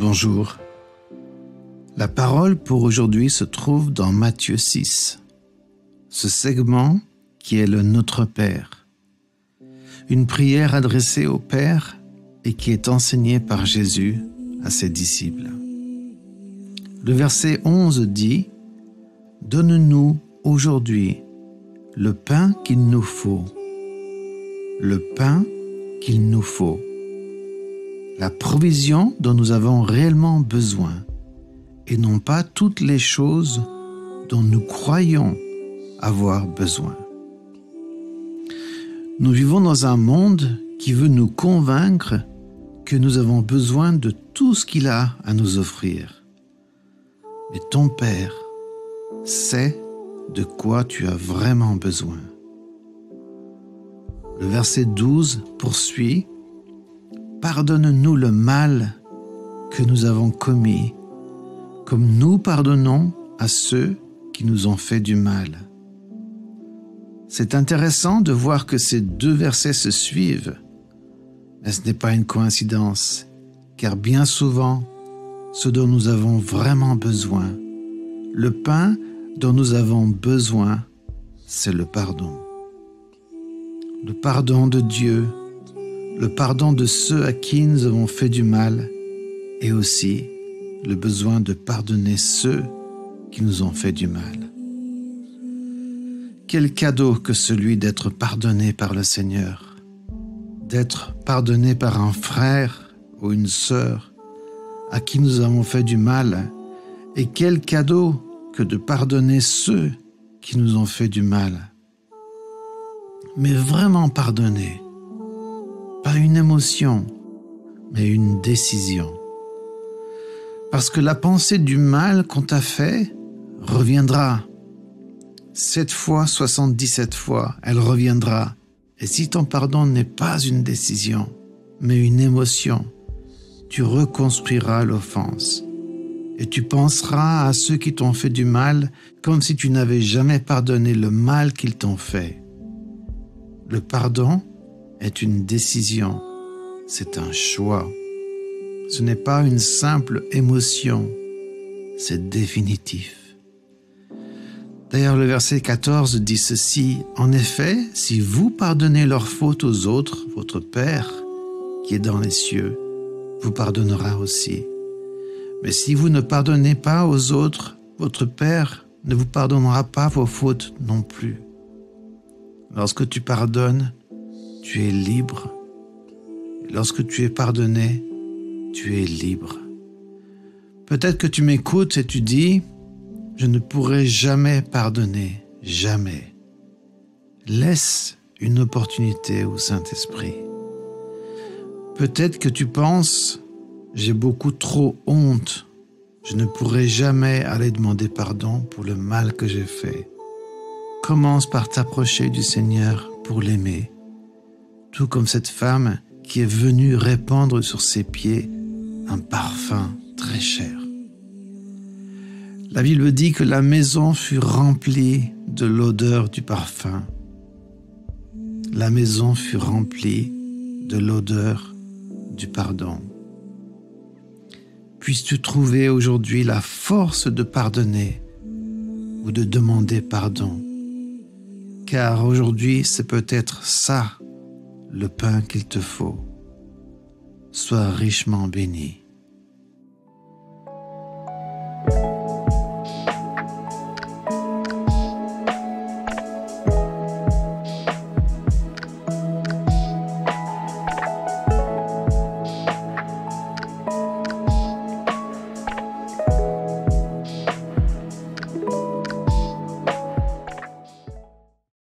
Bonjour. La parole pour aujourd'hui se trouve dans Matthieu 6. Ce segment qui est le Notre Père. Une prière adressée au Père et qui est enseignée par Jésus à ses disciples. Le verset 11 dit « Donne-nous aujourd'hui le pain qu'il nous faut. Le pain qu'il nous faut. » La provision dont nous avons réellement besoin et non pas toutes les choses dont nous croyons avoir besoin. Nous vivons dans un monde qui veut nous convaincre que nous avons besoin de tout ce qu'il a à nous offrir. Mais ton Père sait de quoi tu as vraiment besoin. Le verset 12 poursuit « Pardonne-nous le mal que nous avons commis, comme nous pardonnons à ceux qui nous ont fait du mal. » C'est intéressant de voir que ces deux versets se suivent, mais ce n'est pas une coïncidence, car bien souvent, ce dont nous avons vraiment besoin, le pain dont nous avons besoin, c'est le pardon. Le pardon de Dieu, le pardon de ceux à qui nous avons fait du mal et aussi le besoin de pardonner ceux qui nous ont fait du mal. Quel cadeau que celui d'être pardonné par le Seigneur, d'être pardonné par un frère ou une sœur à qui nous avons fait du mal, et quel cadeau que de pardonner ceux qui nous ont fait du mal. Mais vraiment pardonner, pas une émotion, mais une décision. Parce que la pensée du mal qu'on t'a fait reviendra. 7 fois, 77 fois, elle reviendra. Et si ton pardon n'est pas une décision, mais une émotion, tu reconstruiras l'offense. Et tu penseras à ceux qui t'ont fait du mal comme si tu n'avais jamais pardonné le mal qu'ils t'ont fait. Le pardon est une décision, c'est un choix. Ce n'est pas une simple émotion, c'est définitif. D'ailleurs, le verset 14 dit ceci, « En effet, si vous pardonnez leurs fautes aux autres, votre Père, qui est dans les cieux, vous pardonnera aussi. Mais si vous ne pardonnez pas aux autres, votre Père ne vous pardonnera pas vos fautes non plus. » Lorsque tu pardonnes, tu es libre. Et lorsque tu es pardonné, tu es libre. Peut-être que tu m'écoutes et tu dis, je ne pourrai jamais pardonner, jamais. Laisse une opportunité au Saint-Esprit. Peut-être que tu penses, j'ai beaucoup trop honte, je ne pourrai jamais aller demander pardon pour le mal que j'ai fait. Commence par t'approcher du Seigneur pour l'aimer, tout comme cette femme qui est venue répandre sur ses pieds un parfum très cher. La Bible dit que la maison fut remplie de l'odeur du parfum. La maison fut remplie de l'odeur du pardon. Puisses-tu trouver aujourd'hui la force de pardonner ou de demander pardon, car aujourd'hui c'est peut-être ça le pain qu'il te faut. Sois richement béni.